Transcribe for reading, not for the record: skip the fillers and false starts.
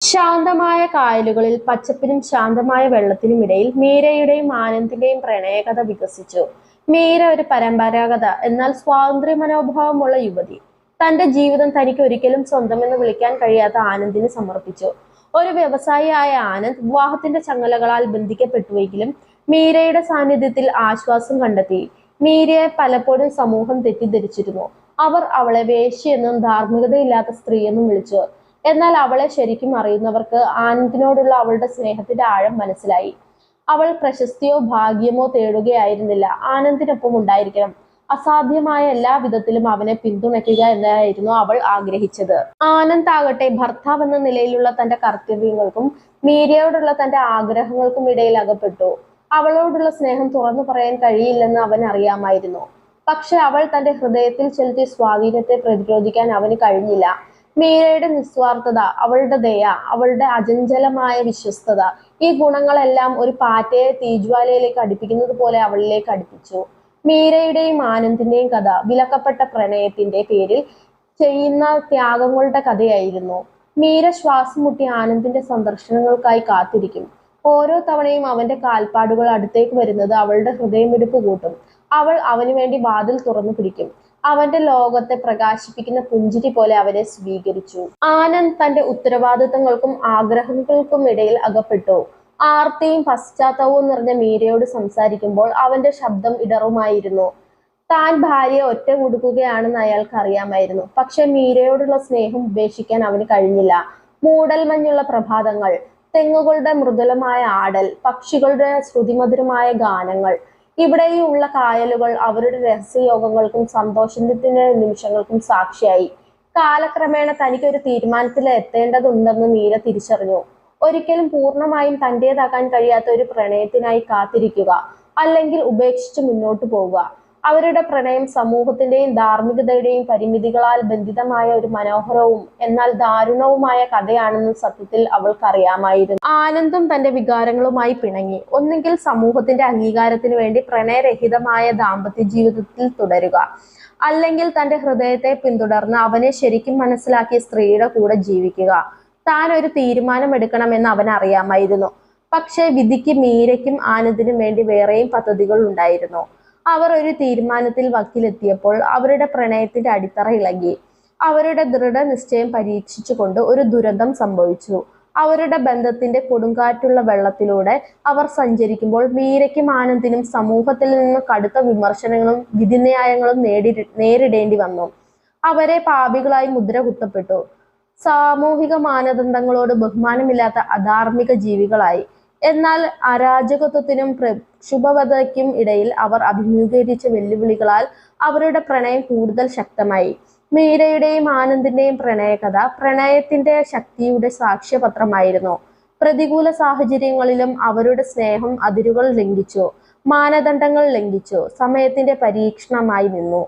ശാന്തമായ കായലുകളിൽ പച്ചപ്പിനും ശാന്തമായ വെള്ളത്തിനും ഇടയിൽ മീരയുടെയും ആനന്ദിന്റെയും പ്രണയകഥ വികസിച്ചു. മീര ഒരു പരമ്പരാഗത എന്നാൽ സ്വാതന്ത്ര്യ മനോഭാവമുള്ള യുവതി. തന്റെ ജീവിതം തനിക്ക് ഒരിക്കലും സ്വന്തമെന്ന് വിളിക്കാൻ കഴിയാത്ത ആനന്ദിന് സമർപ്പിച്ചു. ഒരു വ്യവസായിയായ ആനന്ദ് വിവാഹത്തിന്റെ ചങ്ങലകളാൽ ബന്ധിക്കപ്പെട്ടുവെങ്കിലും മീരയുടെ സാന്നിധ്യത്തിൽ ആശ്വാസം കണ്ടെത്തി. മീരയെ പലപ്പോഴും സമൂഹം തെറ്റിദ്ധരിച്ചിരുന്നു. അവർ അവളെ വേശ്യയെന്നും ധാർമ്മികതയില്ലാത്ത സ്ത്രീയെന്നും വിളിച്ചു. എന്നാൽ അവളെ ശരിക്കും അറിയുന്നവർക്ക് ആനന്ദിനോടുള്ള അവളുടെ സ്നേഹത്തിന്റെ ആഴം മനസ്സിലായി. അവൾ പ്രശസ്തിയോ ഭാഗ്യമോ തേടുകയായിരുന്നില്ല, ആനന്ദിനൊപ്പം ഉണ്ടായിരിക്കണം, അസാധ്യമായ എല്ലാ വിധത്തിലും അവനെ പിന്തുണയ്ക്കുക എന്നായിരുന്നു അവൾ ആഗ്രഹിച്ചത്. ആനന്ദ് ആകട്ടെ ഭർത്താവ് എന്ന നിലയിലുള്ള തന്റെ കർത്തവ്യങ്ങൾക്കും മീരയോടുള്ള തന്റെ ആഗ്രഹങ്ങൾക്കും ഇടയിൽ അകപ്പെട്ടു. അവളോടുള്ള സ്നേഹം തുറന്നു പറയാൻ കഴിയില്ലെന്ന് അവൻ അറിയാമായിരുന്നു. പക്ഷെ അവൾ തന്റെ ഹൃദയത്തിൽ ചെലുത്തിയ സ്വാധീനത്തെ പ്രതിരോധിക്കാൻ അവന് കഴിഞ്ഞില്ല. മീരയുടെ നിസ്വാർത്ഥത, അവളുടെ ദയ, അവളുടെ അചഞ്ചലമായ വിശ്വസ്തത, ഈ ഗുണങ്ങളെല്ലാം ഒരു പാറ്റയെ തീജ്വാലയിലേക്ക് അടുപ്പിക്കുന്നത് പോലെ അവളിലേക്ക് അടുപ്പിച്ചു. മീരയുടെയും ആനന്ദിന്റെയും കഥ വിലക്കപ്പെട്ട പ്രണയത്തിന്റെ പേരിൽ ചെയ്യുന്ന ത്യാഗങ്ങളുടെ കഥയായിരുന്നു. മീര ശ്വാസം മുട്ടി ആനന്ദിന്റെ സന്ദർശനങ്ങൾക്കായി കാത്തിരിക്കും. ഓരോ തവണയും അവന്റെ കാൽപ്പാടുകൾ അടുത്തേക്ക് വരുന്നത് അവളുടെ ഹൃദയമിടിപ്പ് കൂട്ടും. അവൾ അവന് വേണ്ടി വാതിൽ തുറന്നു പിടിക്കും. അവന്റെ ലോകത്തെ പ്രകാശിപ്പിക്കുന്ന പുഞ്ചിരി പോലെ അവനെ സ്വീകരിച്ചു. ആനന്ദ് തന്റെ ഉത്തരവാദിത്തങ്ങൾക്കും ആഗ്രഹങ്ങൾക്കും ഇടയിൽ അകപ്പെട്ടു. ആർത്തിയും പശ്ചാത്തലവും നിറഞ്ഞ മീരയോട് സംസാരിക്കുമ്പോൾ അവന്റെ ശബ്ദം ഇടറുമായിരുന്നു. താൻ ഭാര്യയെ ഒറ്റ കൊടുക്കുകയാണെന്ന് അയാൾക്ക് അറിയാമായിരുന്നു. പക്ഷെ മീരയോടുള്ള സ്നേഹം ഉപേക്ഷിക്കാൻ അവന് കഴിഞ്ഞില്ല. മൂടൽമഞ്ഞുള്ള പ്രഭാതങ്ങൾ, തെങ്ങുകളുടെ മൃദുലമായ ആടൽ, പക്ഷികളുടെ ശ്രുതിമധുരമായ ഗാനങ്ങൾ, ഇവിടെയുള്ള കായലുകൾ അവരുടെ രഹസ്യയോഗങ്ങൾക്കും സന്തോഷത്തിന്റെ നിമിഷങ്ങൾക്കും സാക്ഷിയായി. കാലക്രമേണ തനിക്കൊരു തീരുമാനത്തിൽ എത്തേണ്ടതുണ്ടെന്ന് മീര തിരിച്ചറിഞ്ഞു. ഒരിക്കലും പൂർണ്ണമായും തന്റേതാക്കാൻ കഴിയാത്ത ഒരു പ്രണയത്തിനായി കാത്തിരിക്കുക, അല്ലെങ്കിൽ ഉപേക്ഷിച്ച് മുന്നോട്ട് പോവുക. അവരുടെ പ്രണയം സമൂഹത്തിന്റെയും ധാർമ്മികതയുടെയും പരിമിതികളാൽ ബന്ധിതമായ ഒരു മനോഹരവും എന്നാൽ ദാരുണവുമായ കഥയാണെന്ന് സത്യത്തിൽ അവൾക്കറിയാമായിരുന്നു. ആനന്ദും തന്റെ വികാരങ്ങളുമായി പിണങ്ങി. ഒന്നുകിൽ സമൂഹത്തിന്റെ അംഗീകാരത്തിന് വേണ്ടി പ്രണയരഹിതമായ ദാമ്പത്യ ജീവിതത്തിൽ തുടരുക, അല്ലെങ്കിൽ തന്റെ ഹൃദയത്തെ പിന്തുടർന്ന് അവനെ ശരിക്കും മനസ്സിലാക്കിയ സ്ത്രീയുടെ കൂടെ ജീവിക്കുക. താൻ ഒരു തീരുമാനമെടുക്കണമെന്ന് അവൻ അറിയാമായിരുന്നു. പക്ഷെ വിധിക്ക് മീരയ്ക്കും ആനന്ദിനും വേണ്ടി വേറെയും പദ്ധതികൾ ഉണ്ടായിരുന്നു. അവർ ഒരു തീരുമാനത്തിൽ വക്കിലെത്തിയപ്പോൾ അവരുടെ പ്രണയത്തിന്റെ അടിത്തറ ഇളകി. അവരുടെ ദൃഢനിശ്ചയം പരീക്ഷിച്ചുകൊണ്ട് ഒരു ദുരന്തം സംഭവിച്ചു. അവരുടെ ബന്ധത്തിന്റെ കൊടുങ്കാറ്റുള്ള വെള്ളത്തിലൂടെ അവർ സഞ്ചരിക്കുമ്പോൾ മീരയ്ക്കും ആനന്ദിനും സമൂഹത്തിൽ നിന്ന് കടുത്ത വിമർശനങ്ങളും വിധിന്യായങ്ങളും നേരിടേണ്ടി വന്നു. അവരെ പാപികളായി മുദ്ര കുത്തപ്പെട്ടു. സാമൂഹിക മാനദണ്ഡങ്ങളോട് ബഹുമാനമില്ലാത്ത അധാർമിക ജീവികളായി. എന്നാൽ അരാജകത്വത്തിനും പ്രക്ഷുബ്ധതയ്ക്കും ഇടയിൽ അവർ അഭിമുഖീകരിച്ച വെല്ലുവിളികളാൽ അവരുടെ പ്രണയം കൂടുതൽ ശക്തമായി. മീരയുടെയും ആനന്ദിന്റെയും പ്രണയകഥ പ്രണയത്തിന്റെ ശക്തിയുടെ സാക്ഷ്യപത്രമായിരുന്നു. പ്രതികൂല സാഹചര്യങ്ങളിലും അവരുടെ സ്നേഹം അതിരുകൾ ലംഘിച്ചു, മാനദണ്ഡങ്ങൾ ലംഘിച്ചു, സമയത്തിന്റെ പരീക്ഷണമായി നിന്നു.